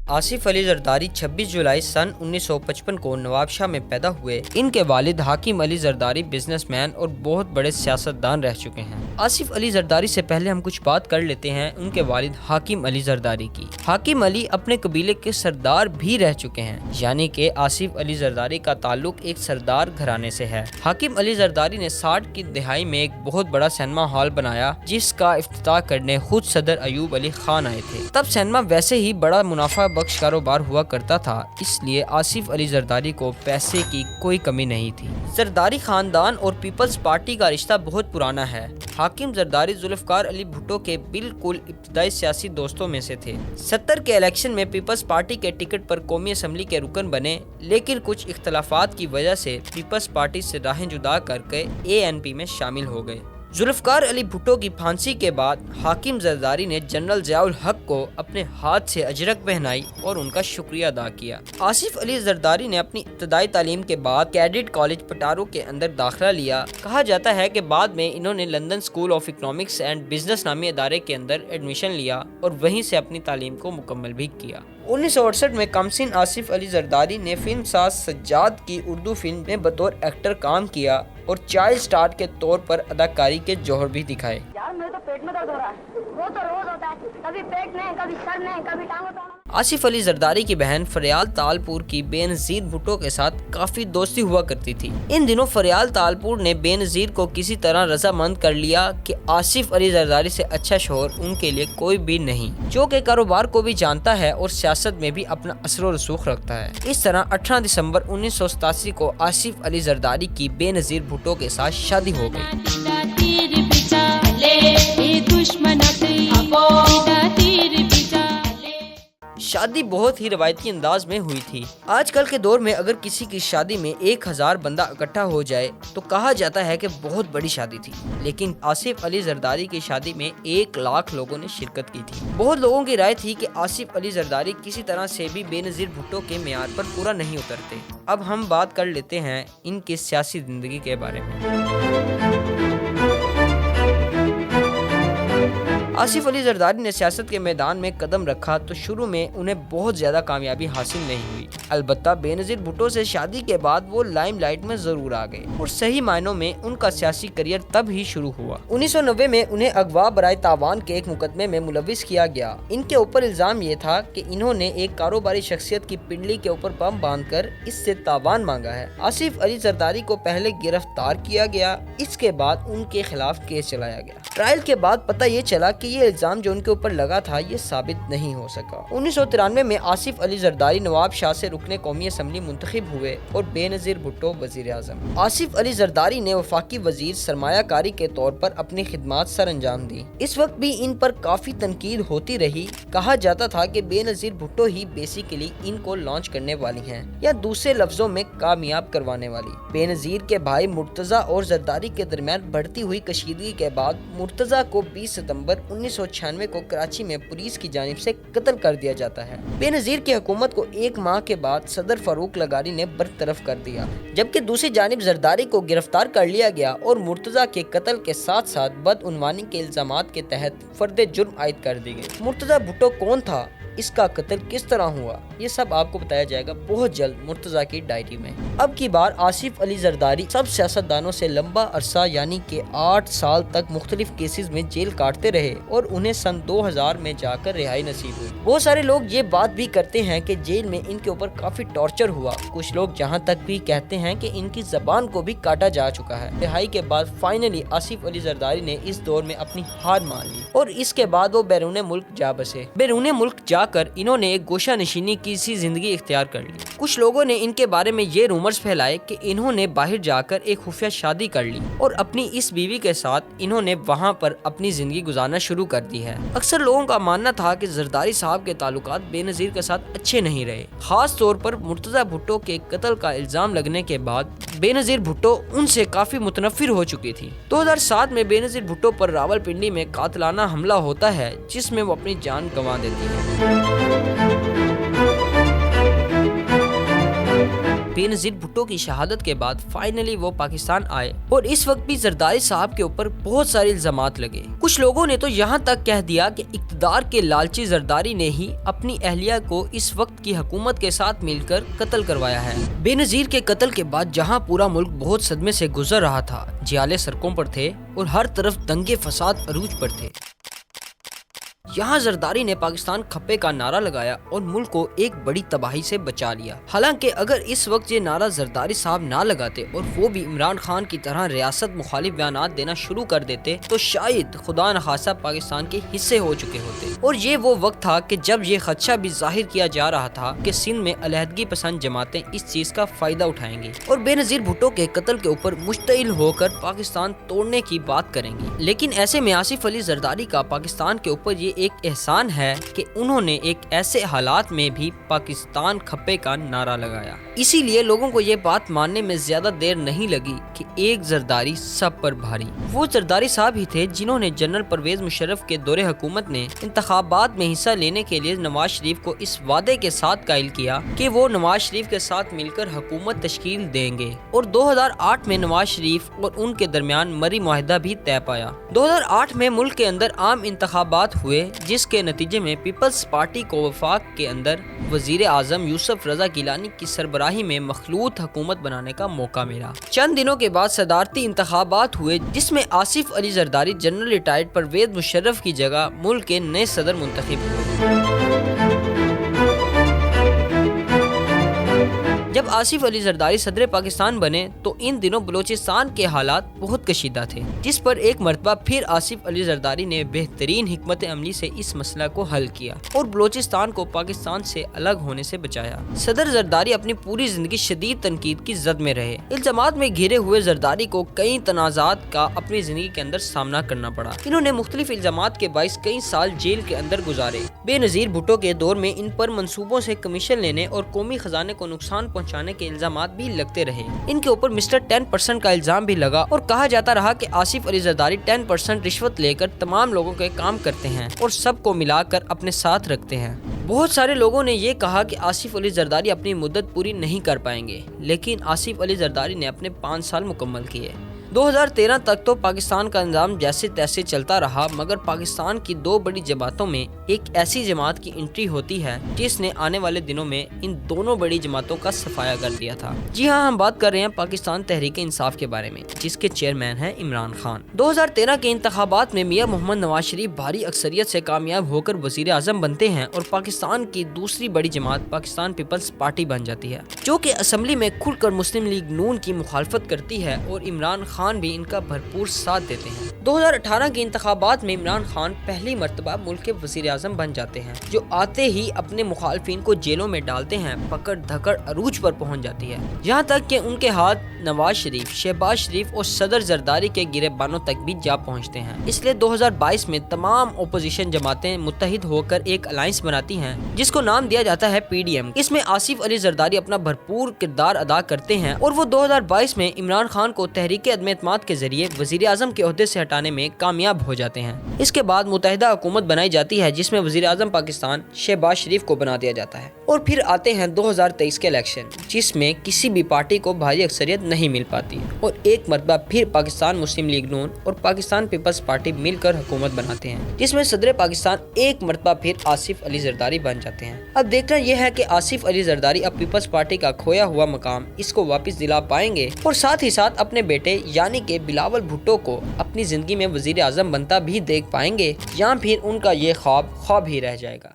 आसिफ अली जरदारी 26 जुलाई सन 1955 को नवाबशाह में पैदा हुए। इनके वालिद हाकिम अली जरदारी बिजनेसमैन और बहुत बड़े सियासतदान रह चुके हैं। आसिफ अली जरदारी से पहले हम कुछ बात कर लेते हैं उनके वालिद हाकिम अली जरदारी की। हाकिम अली अपने कबीले के सरदार भी रह चुके हैं, यानी कि आसिफ अली जरदारी का ताल्लुक एक सरदार घराने से है। हाकिम अली जरदारी ने 60 की दहाई में एक बहुत बड़ा सिनेमा हॉल बनाया, जिसका इफ्तिताह करने खुद सदर अयूब अली खान आए थे। तब सिनेमा वैसे ही बड़ा मुनाफा बख्श कारोबार हुआ करता था, इसलिए आसिफ अली जरदारी को पैसे की कोई कमी नहीं थी। जरदारी खानदान और पीपल्स पार्टी का रिश्ता बहुत पुराना है। हाकिम जरदारी जुल्फकार अली भुट्टो के बिल्कुल इब्तदाई सियासी दोस्तों में से थे। 70 के इलेक्शन में पीपल्स पार्टी के टिकट पर कौमी असम्बली के रुकन बने, लेकिन कुछ इख्तलाफात की वजह से पीपल्स पार्टी से राहें जुदा करके ANP में शामिल हो गए। जुल्फकार अली भुट्टो की फांसी के बाद हाकिम जरदारी ने जनरल ज़ियाउल हक को अपने हाथ से अजरक पहनाई और उनका शुक्रिया अदा किया। आसिफ अली जरदारी ने अपनी इब्तदाई तालीम के बाद कैडेट कॉलेज पटारो के अंदर दाखिला लिया। कहा जाता है कि बाद में इन्होंने London school of economics and business नामी इदारे के अंदर एडमिशन लिया और वहीं से अपनी तालीम को मुकम्मल भी किया। 1968 में कमसिन आसिफ अली जरदारी ने फिल्म साज सज्जाद की उर्दू फिल्म में बतौर एक्टर काम किया और चाइल्ड स्टार के तौर पर अदाकारी के जौहर भी दिखाए। यार मेरे तो पेट में दर्द हो रहा है, वो तो रोज होता है, कभी पेट में, कभी सर में, कभी टांगों में। आसिफ अली जरदारी की बहन फरियाल तालपुर की बेनज़ीर भुट्टो के साथ काफी दोस्ती हुआ करती थी। इन दिनों फरियाल तालपुर ने बेनज़ीर को किसी तरह रजामंद कर लिया कि आसिफ अली जरदारी से अच्छा शौहर उनके लिए कोई भी नहीं, जो कि कारोबार को भी जानता है और सियासत में भी अपना असर व रसूख रखता है। इस तरह 18 दिसंबर 1987 को आसिफ अली जरदारी की बेनज़ीर भुट्टो के साथ शादी हो गई। शादी बहुत ही रवायती अंदाज में हुई थी। आजकल के दौर में अगर किसी की शादी में 1000 बंदा इकट्ठा हो जाए तो कहा जाता है कि बहुत बड़ी शादी थी, लेकिन आसिफ अली जरदारी की शादी में 1 लाख लोगों ने शिरकत की थी। बहुत लोगों की राय थी कि आसिफ अली जरदारी किसी तरह से भी बेनज़ीर भुट्टो के मेयार पर पूरा नहीं उतरते। अब हम बात कर लेते हैं इनकी सियासी जिंदगी के बारे में। आसिफ अली जरदारी ने सियासत के मैदान में कदम रखा तो शुरू में उन्हें बहुत ज्यादा कामयाबी हासिल नहीं हुई। अलबत्ता बेनज़ीर भुट्टो से शादी के बाद वो लाइमलाइट में जरूर आ गए और सही मायनों में उनका सियासी करियर तब ही शुरू हुआ। 1990 में उन्हें अगवा बराए तावान के एक मुकदमे में मुलविस किया गया। इनके ऊपर इल्जाम ये था कि इन्होंने एक कारोबारी शख्सियत की पिंडली के ऊपर बम बांधकर इससे तावान मांगा है। आसिफ अली जरदारी को पहले गिरफ्तार किया गया, इसके बाद उनके खिलाफ केस चलाया गया। ट्रायल के बाद पता ये चला कि ये इल्जाम जो उनके ऊपर लगा था ये साबित नहीं हो सका। 1993 में आसिफ अली जरदारी नवाब शाह से रुकने कौमी असम्बली मुंतखब हुए और बेनज़ीर भुट्टो वजीर आज़म। आसिफ अली जरदारी ने वफाकी वजीर सरमायाकारी के तौर पर अपनी खिदमात सर अंजाम दी। इस वक्त भी इन पर काफी तनकीद होती रही। कहा जाता था कि बेनज़ीर भुट्टो ही बेसिकली इनको लॉन्च करने वाली हैं, या दूसरे लफ्जों में कामयाब करवाने वाली। बेनज़ीर के भाई मुर्तजा और जरदारी के दरमियान बढ़ती हुई कशीदगी के बाद मुर्तजा को 20 सितंबर 1996 को कराची में पुलिस की जानिब से कत्ल कर दिया जाता है। बेनज़ीर की हुकूमत को 1 माह के बाद सदर फारूक लगारी ने बरतरफ कर दिया, जबकि दूसरी जानिब जरदारी को गिरफ्तार कर लिया गया और मुर्तजा के कत्ल के साथ साथ बदउनवानी के इल्जामात के तहत फर्द जुर्म आयद कर दी गई। मुर्तजा भुट्टो कौन था, इसका कत्ल किस तरह हुआ, ये सब आपको बताया जाएगा बहुत जल्द मुर्तजा की डायरी में। अब की बार आसिफ अली जरदारी सब सियासतदानों से लंबा अरसा यानी कि 8 साल तक मुख्तलिफ केसेस में जेल काटते रहे और उन्हें सन 2000 में जाकर रिहाई नसीब हुई। बहुत सारे लोग ये बात भी करते हैं कि जेल में इनके ऊपर काफी टॉर्चर हुआ। कुछ लोग जहाँ तक भी कहते हैं कि इनकी जबान को भी काटा जा चुका है। रिहाई के बाद फाइनली आसिफ अली जरदारी ने इस दौर में अपनी हार मान ली और इसके बाद वो बैरून मुल्क जा बसे। बैरून मुल्क जाकर इन्होंने एक गोशा नशीनी की सी जिंदगी इख्तियार कर ली। कुछ लोगों ने इनके बारे में ये रूमर्स फैलाए कि इन्होंने बाहर जाकर एक खुफिया शादी कर ली और अपनी इस बीवी के साथ इन्होंने वहाँ पर अपनी जिंदगी गुजारना शुरू कर दी है। अक्सर लोगों का मानना था कि जरदारी साहब के ताल्लुकात बेनज़ीर के साथ अच्छे नहीं रहे। खास तौर पर मुर्तजा भुट्टो के कत्ल का इल्जाम लगने के बाद बेनज़ीर भुट्टो उनसे काफी मुतनफिर हो चुकी थी। 2007 में बेनज़ीर भुट्टो पर रावलपिंडी में कातिलाना हमला होता है, जिसमें वो अपनी जान गंवा देती है। بےنظیر بھٹو کی شہادت کے بعد فائنلی وہ پاکستان آئے اور اس وقت بھی زرداری صاحب کے اوپر بہت سارے الزامات لگے۔ کچھ لوگوں نے تو یہاں تک کہہ دیا کہ اقتدار کے لالچی زرداری نے ہی اپنی اہلیہ کو اس وقت کی حکومت کے ساتھ مل کر قتل کروایا ہے۔ بےنظیر کے قتل کے بعد جہاں پورا ملک بہت صدمے سے گزر رہا تھا، جیالے سڑکوں پر تھے اور ہر طرف دنگے فساد عروج پر تھے، یہاں زرداری نے پاکستان کھپے کا نعرہ لگایا اور ملک کو ایک بڑی تباہی سے بچا لیا۔ حالانکہ اگر اس وقت یہ نعرہ زرداری صاحب نہ لگاتے اور وہ بھی عمران خان کی طرح ریاست مخالف بیانات دینا شروع کر دیتے تو شاید خدا نخواستہ پاکستان کے حصے ہو چکے ہوتے۔ اور یہ وہ وقت تھا کہ جب یہ خدشہ بھی ظاہر کیا جا رہا تھا کہ سندھ میں علیحدگی پسند جماعتیں اس چیز کا فائدہ اٹھائیں گی اور بےنظیر بھٹو کے قتل کے اوپر مشتعل ہو کر پاکستان توڑنے کی بات کریں گی۔ لیکن ایسے میں آصف علی زرداری کا پاکستان کے اوپر یہ ایک احسان ہے کہ انہوں نے ایک ایسے حالات میں بھی پاکستان کھپے کا نعرہ لگایا۔ اسی لیے لوگوں کو یہ بات ماننے میں زیادہ دیر نہیں لگی کہ ایک زرداری سب پر بھاری۔ وہ زرداری صاحب ہی تھے جنہوں نے جنرل پرویز مشرف کے دور حکومت نے انتخابات میں حصہ لینے کے لیے نواز شریف کو اس وعدے کے ساتھ قائل کیا کہ وہ نواز شریف کے ساتھ مل کر حکومت تشکیل دیں گے، اور 2008 میں نواز شریف اور ان کے درمیان مری معاہدہ بھی طے پایا۔ 2008 میں ملک کے اندر عام انتخابات ہوئے جس کے نتیجے میں پیپلز پارٹی کو وفاق کے اندر وزیر اعظم یوسف رضا گیلانی کی سربراہی میں مخلوط حکومت بنانے کا موقع ملا۔ چند دنوں کے بعد صدارتی انتخابات ہوئے جس میں آصف علی زرداری جنرل ریٹائرڈ پرویز مشرف کی جگہ ملک کے نئے صدر منتخب ہوئے۔ جب آصف علی زرداری صدر پاکستان بنے تو ان دنوں بلوچستان کے حالات بہت کشیدہ تھے، جس پر ایک مرتبہ پھر آصف علی زرداری نے بہترین حکمت عملی سے اس مسئلہ کو حل کیا اور بلوچستان کو پاکستان سے الگ ہونے سے بچایا۔ صدر زرداری اپنی پوری زندگی شدید تنقید کی زد میں رہے۔ الزامات میں گھرے ہوئے زرداری کو کئی تنازعات کا اپنی زندگی کے اندر سامنا کرنا پڑا۔ انہوں نے مختلف الزامات کے باعث کئی سال جیل کے اندر گزارے۔ بےنظیر بھٹو کے دور میں ان پر منصوبوں سے کمیشن لینے اور قومی خزانے کو نقصان پہنچانے کے الزامات بھی لگتے رہے۔ ان کے اوپر مسٹر 10% کا الزام بھی لگا اور کہا جاتا رہا کہ آصف علی زرداری 10% رشوت لے کر تمام لوگوں کے کام کرتے ہیں اور سب کو ملا کر اپنے ساتھ رکھتے ہیں۔ بہت سارے لوگوں نے یہ کہا کہ آصف علی زرداری اپنی مدت پوری نہیں کر پائیں گے، لیکن آصف علی زرداری نے اپنے 5 سال مکمل کیے۔ 2013 تک تو پاکستان کا نظام جیسے تیسے چلتا رہا، مگر پاکستان کی 2 بڑی جماعتوں میں ایک ایسی جماعت کی انٹری ہوتی ہے جس نے آنے والے دنوں میں ان دونوں بڑی جماعتوں کا صفایا کر دیا تھا۔ جی ہاں، ہم بات کر رہے ہیں پاکستان تحریک انصاف کے بارے میں، جس کے چیئرمین ہیں عمران خان۔ 2013 کے انتخابات میں میاں محمد نواز شریف بھاری اکثریت سے کامیاب ہو کر وزیر اعظم بنتے ہیں اور پاکستان کی دوسری بڑی جماعت پاکستان پیپلز پارٹی بن جاتی ہے، جو کہ اسمبلی میں کھل کر مسلم لیگ نون کی مخالفت کرتی ہے اور عمران خان بھی ان کا بھرپور ساتھ دیتے ہیں۔ 2018 کے انتخابات میں عمران خان پہلی مرتبہ ملک کے وزیر اعظم بن جاتے ہیں، جو آتے ہی اپنے مخالفین کو جیلوں میں ڈالتے ہیں۔ پکڑ دھکڑ عروج پر پہنچ جاتی ہے، یہاں تک کہ ان کے ہاتھ نواز شریف، شہباز شریف اور صدر زرداری کے گریبانوں تک بھی جا پہنچتے ہیں۔ اس لیے 2022 میں تمام اپوزیشن جماعتیں متحد ہو کر ایک الائنس بناتی ہیں جس کو نام دیا جاتا ہے PDM۔ اس میں آصف علی زرداری اپنا بھرپور کردار ادا کرتے ہیں اور وہ 2022 میں عمران خان کو تحریک عدم اعتماد کے ذریعے وزیر اعظم کے عہدے سے ہٹانے میں کامیاب ہو جاتے ہیں۔ اس کے بعد متحدہ حکومت بنائی جاتی ہے جس میں وزیر اعظم پاکستان شہباز شریف کو بنا دیا جاتا ہے، اور پھر آتے ہیں 2023 کے الیکشن، جس میں کسی بھی پارٹی کو بھاری اکثریت نہیں مل پاتی اور ایک مرتبہ پھر پاکستان مسلم لیگ نون اور پاکستان پیپلز پارٹی مل کر حکومت بناتے ہیں، جس میں صدر پاکستان ایک مرتبہ پھر آصف علی زرداری بن جاتے ہیں۔ اب دیکھنا یہ ہے کہ آصف علی زرداری اب پیپلز پارٹی کا کھویا ہوا مقام اس کو واپس دلا پائیں گے اور ساتھ ہی ساتھ اپنے بیٹے یعنی کہ بلاول بھٹو کو اپنی زندگی میں وزیر اعظم بنتا بھی دیکھ پائیں گے، یا پھر ان کا یہ خواب ہی رہ جائے گا۔